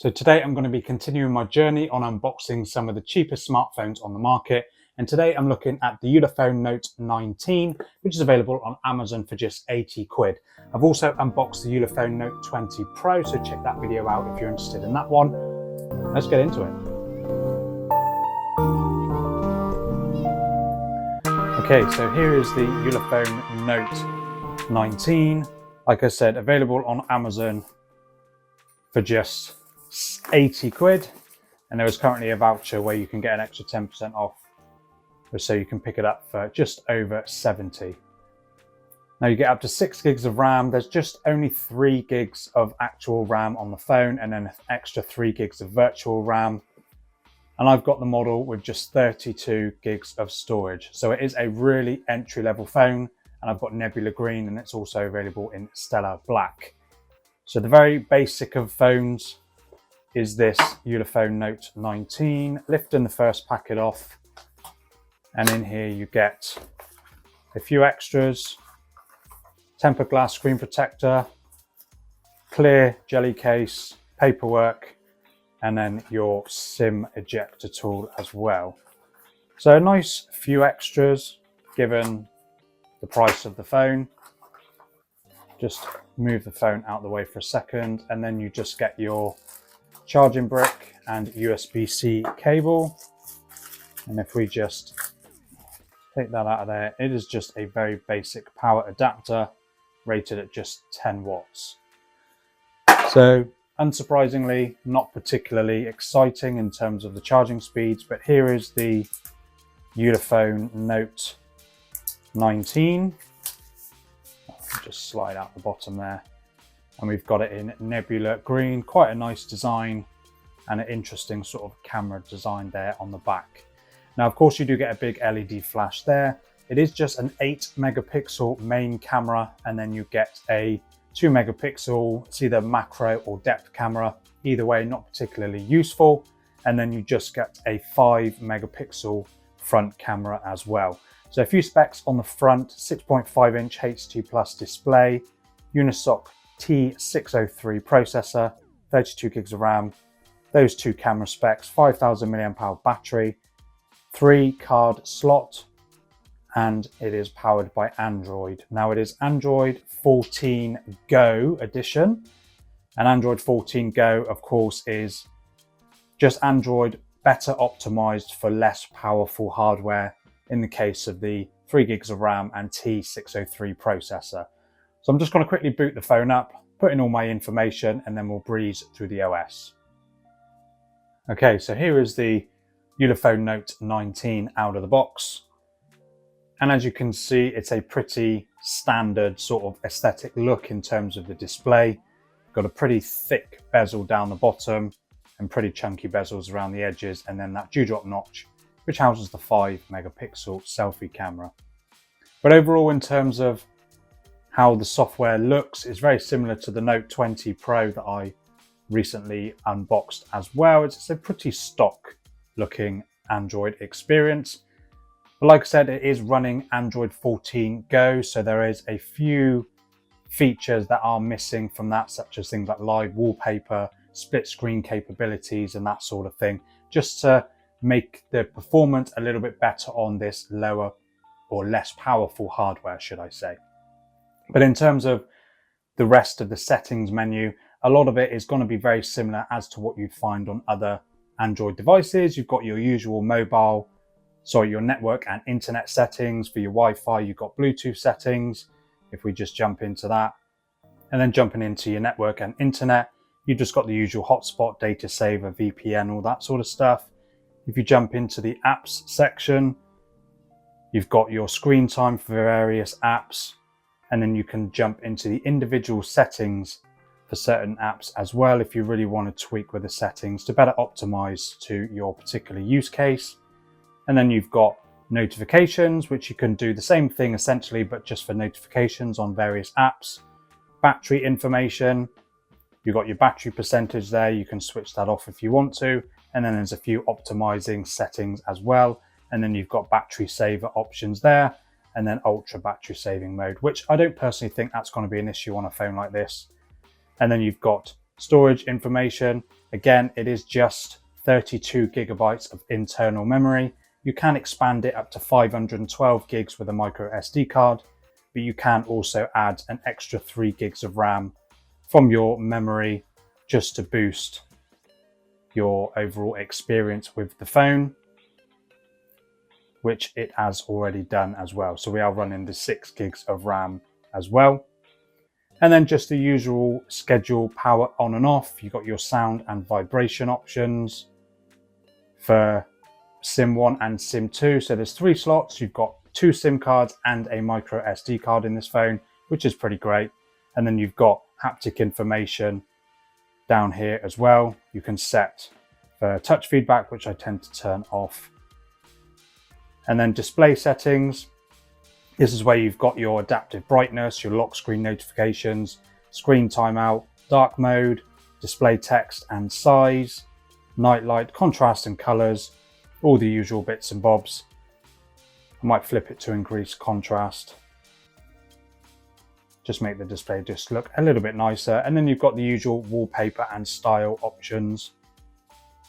So today I'm going to be continuing my journey on unboxing some of the cheapest smartphones on the market. And today I'm looking at the Ulefone Note 19, which is available on Amazon for just 80 quid. I've also unboxed the Ulefone Note 20 Pro, so check that video out if you're interested in that one. Let's get into it. Okay, so here is the Ulefone Note 19. Like I said, available on Amazon for just 80 quid, and there is currently a voucher where you can get an extra 10% off, so you can pick it up for just over 70. Now you get up to 6 gigs of RAM. There's just only 3 gigs of actual RAM on the phone and then an extra 3 gigs of virtual RAM, and I've got the model with just 32 gigs of storage. So it is a really entry-level phone, and I've got Nebula Green, and it's also available in Stellar Black. So the very basic of phones is this Ulefone Note 19. Lifting the first packet off, and in here you get a few extras: tempered glass screen protector, clear jelly case, paperwork, and then your SIM ejector tool as well. So a nice few extras given the price of the phone. Just move the phone out of the way for a second, and then you just get your charging brick and USB-C cable. And if we just take that out of there, it is just a very basic power adapter rated at just 10 watts. So unsurprisingly, not particularly exciting in terms of the charging speeds, but here is the Ulefone Note 19. Just slide out the bottom there, and we've got it in Nebula Green. Quite a nice design and an interesting sort of camera design there on the back. Now of course you do get a big LED flash there. It is just an 8 megapixel main camera, and then you get a 2 megapixel, it's either macro or depth camera, either way not particularly useful, and then you just get a 5 megapixel front camera as well. So a few specs on the front: 6.5 inch HD Plus display, Unisoc T603 processor, 32 gigs of RAM, those 2 camera specs, 5000 mAh battery, 3 card slot, and it is powered by Android. Now it is Android 14 Go edition, and Android 14 Go of course is just Android better optimized for less powerful hardware in the case of the 3 gigs of RAM and T603 processor. So I'm just going to quickly boot the phone up, put in all my information, and then we'll breeze through the OS. Okay, so here is the Ulefone Note 19 out of the box. And as you can see, it's a pretty standard sort of aesthetic look in terms of the display. Got a pretty thick bezel down the bottom and pretty chunky bezels around the edges, and then that dewdrop notch which houses the 5 megapixel selfie camera. But overall, in terms of how the software looks, it's very similar to the Note 20 Pro that I recently unboxed as well. It's a pretty stock looking Android experience. But like I said, it is running Android 14 Go, so there is a few features that are missing from that, such as things like live wallpaper, split screen capabilities, and that sort of thing, just to make the performance a little bit better on this lower or less powerful hardware, should I say. But in terms of the rest of the settings menu, a lot of it is going to be very similar as to what you'd find on other Android devices. You've got your usual your network and internet settings. For your Wi-Fi, you've got Bluetooth settings. If we just jump into that, and then jumping into your network and internet, you've just got the usual hotspot, data saver, VPN, all that sort of stuff. If you jump into the apps section, you've got your screen time for various apps, and then you can jump into the individual settings for certain apps as well if you really want to tweak with the settings to better optimize to your particular use case. And then you've got notifications, which you can do the same thing essentially, but just for notifications on various apps. Battery information, you've got your battery percentage there, you can switch that off if you want to. And then there's a few optimizing settings as well. And then you've got battery saver options there, and then ultra battery saving mode, which I don't personally think that's going to be an issue on a phone like this. And then you've got storage information, Again, it is just 32 gigabytes of internal memory. You can expand it up to 512 gigs with a micro SD card, but you can also add an extra 3 gigs of RAM from your memory just to boost your overall experience with the phone, which it has already done as well. So we are running the 6 gigs of RAM as well. And then just the usual schedule power on and off. You've got your sound and vibration options for SIM 1 and SIM 2. So there's 3 slots. You've got 2 SIM cards and a micro SD card in this phone, which is pretty great. And then you've got haptic information down here as well. You can set for touch feedback, which I tend to turn off. And then display settings. This is where you've got your adaptive brightness, your lock screen notifications, screen timeout, dark mode, display text and size, night light, contrast and colors, all the usual bits and bobs. I might flip it to increase contrast. Just make the display just look a little bit nicer. And then you've got the usual wallpaper and style options.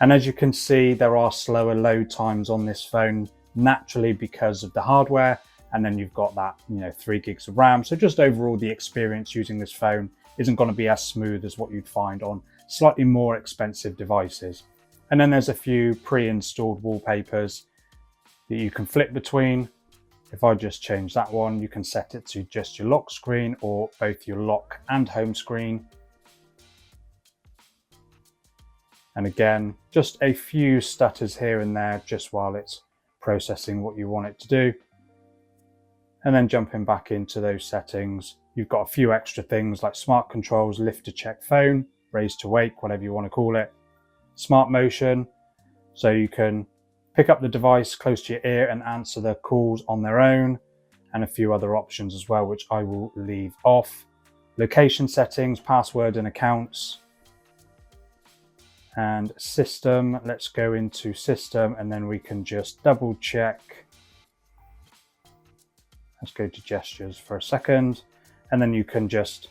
And as you can see, there are slower load times on this phone naturally because of the hardware. And then you've got that, 3 gigs of RAM. So just overall, the experience using this phone isn't going to be as smooth as what you'd find on slightly more expensive devices. And then there's a few pre-installed wallpapers that you can flip between. If I just change that one, you can set it to just your lock screen or both your lock and home screen. And again, just a few stutters here and there just while it's processing what you want it to do. And then jumping back into those settings, you've got a few extra things like smart controls, lift to check phone, raise to wake, whatever you want to call it. Smart motion, so you can pick up the device close to your ear and answer the calls on their own, and a few other options as well, which I will leave off. Location settings, password and accounts. And system, let's go into system and then we can just double check. Let's go to gestures for a second, and then you can just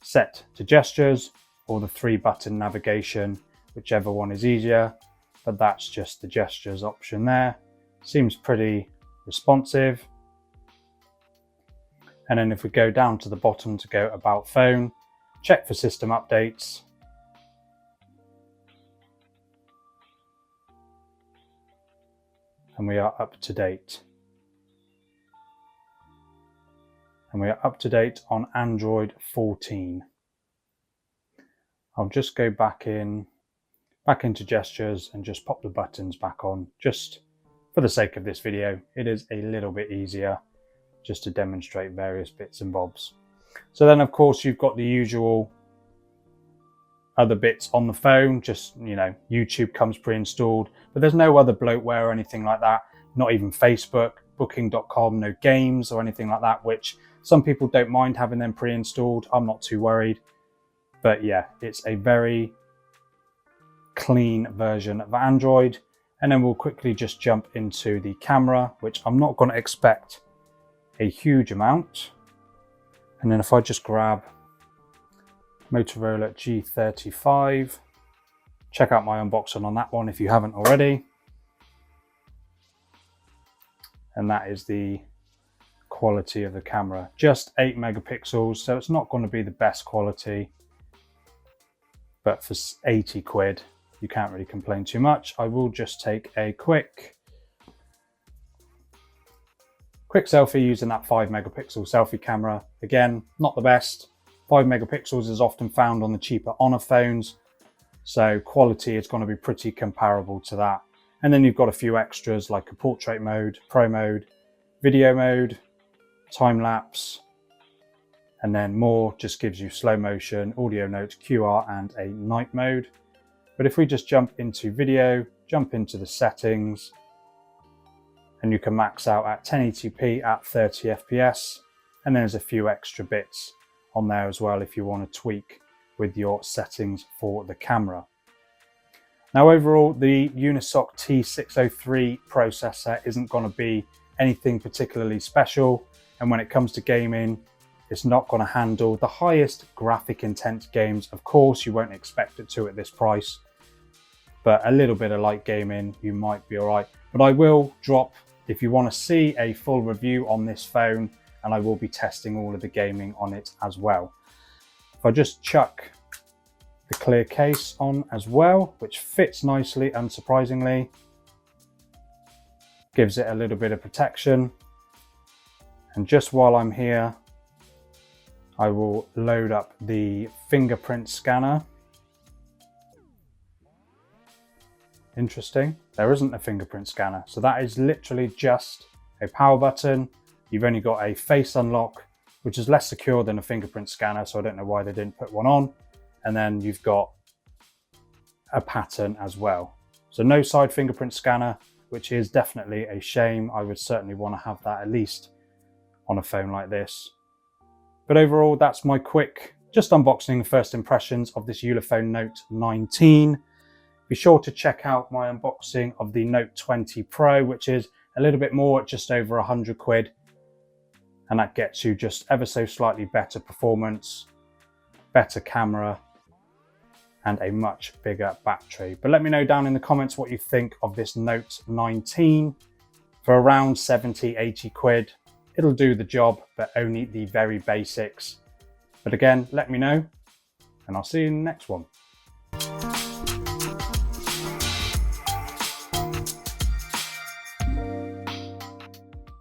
set to gestures or the 3-button navigation, whichever one is easier, but that's just the gestures option there. Seems pretty responsive. And then if we go down to the bottom to go about phone, check for system updates. And we are up to date. And we are up to date on Android 14. I'll just go back into gestures and just pop the buttons back on, just for the sake of this video. It is a little bit easier just to demonstrate various bits and bobs. So then of course you've got the usual other bits on the phone, just, YouTube comes pre-installed, but there's no other bloatware or anything like that, not even Facebook, booking.com, no games or anything like that, which some people don't mind having them pre-installed. I'm not too worried. But yeah, it's a very clean version of Android. And then we'll quickly just jump into the camera, which I'm not going to expect a huge amount. And then if I just grab Motorola G35, check out my unboxing on that one if you haven't already. And that is the quality of the camera, just 8 megapixels, so it's not going to be the best quality, but for 80 quid you can't really complain too much. I will just take a quick selfie using that 5 megapixel selfie camera. Again, not the best. 5 megapixels is often found on the cheaper Honor phones, so quality is going to be pretty comparable to that. And then you've got a few extras like a portrait mode, pro mode, video mode, time lapse, and then more just gives you slow motion, audio notes, QR, and a night mode. But if we just jump into video, jump into the settings, and you can max out at 1080p at 30 FPS, and there's a few extra bits on there as well if you want to tweak with your settings for the camera. Now overall, the Unisoc T603 processor isn't going to be anything particularly special, and when it comes to gaming, it's not going to handle the highest graphic intent games. Of course, you won't expect it to at this price, but a little bit of light gaming, you might be all right. But I will drop, if you want to see a full review on this phone, and I will be testing all of the gaming on it as well. If I just chuck the clear case on as well, which fits nicely, unsurprisingly, gives it a little bit of protection. And just while I'm here, I will load up the fingerprint scanner. Interesting, there isn't a fingerprint scanner. So that is literally just a power button. You've only got a face unlock, which is less secure than a fingerprint scanner. So I don't know why they didn't put one on. And then you've got a pattern as well. So no side fingerprint scanner, which is definitely a shame. I would certainly want to have that at least on a phone like this. But overall, that's my quick, just unboxing first impressions of this Ulefone Note 19. Be sure to check out my unboxing of the Note 20 Pro, which is a little bit more at just over 100 quid. And that gets you just ever so slightly better performance, better camera, and a much bigger battery. But let me know down in the comments what you think of this Note 19. For around 70, 80 quid, it'll do the job, but only the very basics. But again, let me know, and I'll see you in the next one.